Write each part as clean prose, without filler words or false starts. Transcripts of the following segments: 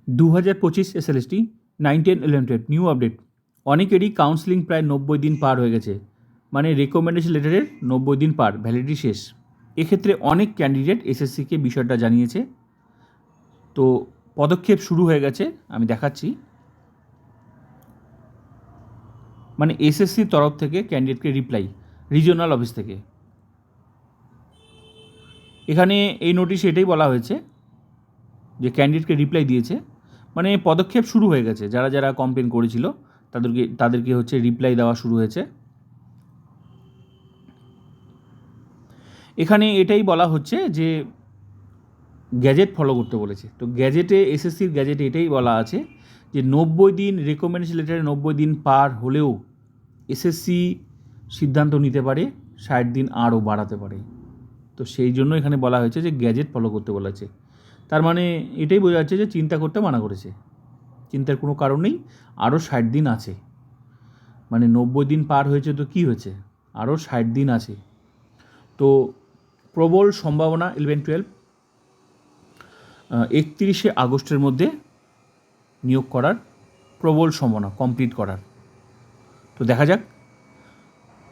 2025 SLST 9, 10, 11, 12 new update. অনেকেরই counselling প্রায় 90 দিন পার হয়ে গেছে, মানে রেকমেন্ডেশন লেটারের 90 দিন পার, ভ্যালিডিটি শেষ। এক্ষেত্রে অনেক ক্যান্ডিডেট এসএসসিকে বিষয়টা জানিয়েছে। তো পদক্ষেপ শুরু হয়ে গেছে, আমি দেখাচ্ছি। মানে এসএসসির তরফ থেকে ক্যান্ডিডেটকে রিপ্লাই রিজিওনাল অফিস থেকে। এখানে এই নোটিশে এটাই বলা হয়েছে যে ক্যান্ডিডেটকে রিপ্লাই দিয়েছে, মানে পদক্ষেপ শুরু হয়ে গেছে। যারা যারা কমপ্লেন করেছিল তাদেরকে হচ্ছে রিপ্লাই দেওয়া শুরু হয়েছে। এখানে এটাই বলা হচ্ছে যে গ্যাজেট ফলো করতে বলেছে। তো গ্যাজেটে, এসএসসির গ্যাজেটে এটাই বলা আছে যে 90 দিন, রেকমেন্ডেশন লেটারে 90 দিন পার হলেও এসএসসি সিদ্ধান্ত নিতে পারে, 60 দিন আরও বাড়াতে পারে। তো সেই জন্য এখানে বলা হয়েছে যে গ্যাজেট ফলো করতে বলেছে। তার মানে এটাই বোঝা যাচ্ছে যে চিন্তা করতে মানা করেছে, চিন্তার কোনো কারণ নেই, আরও 60 দিন আছে। মানে 90 দিন পার হয়েছে তো কী হয়েছে, আরও 60 দিন আছে। তো প্রবল সম্ভাবনা 11-12 31শে আগস্টের মধ্যে নিয়োগ করার প্রবল সম্ভাবনা, কমপ্লিট করার। তো দেখা যাক।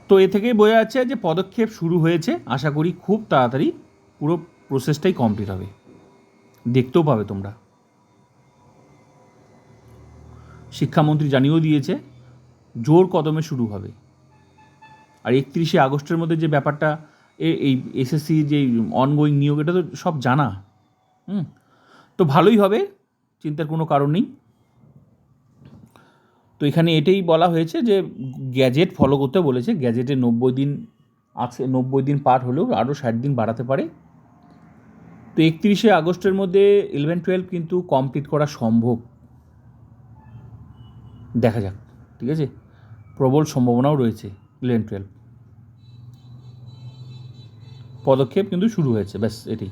তো এ থেকেই বোঝা যাচ্ছে যে পদক্ষেপ শুরু হয়েছে। আশা করি খুব তাড়াতাড়ি পুরো প্রসেসটাই কমপ্লিট হবে, দেখতেও পাবে তোমরা। শিক্ষামন্ত্রী জানিয়েও দিয়েছে জোর কদমে শুরু হবে। আর 31শে আগস্টের মধ্যে যে ব্যাপারটা, এই এসএসসি যে অনগোয়িং নিয়োগ, এটা তো সব জানা। তো ভালোই হবে, চিন্তার কোনো কারণ নেই। তো এখানে এটাই বলা হয়েছে যে গ্যাজেট ফলো করতে বলেছে। গ্যাজেটে 90 দিন আছে, 90 দিন পার হলেও আরও 60 দিন বাড়াতে পারে। তো 31শে আগস্টের মধ্যে 11-12 কিন্তু কমপ্লিট করা সম্ভব। দেখা যাক, ঠিক আছে। প্রবল সম্ভাবনাও রয়েছে 11-12। পদক্ষেপ কিন্তু শুরু হয়েছে, ব্যাস এটাই।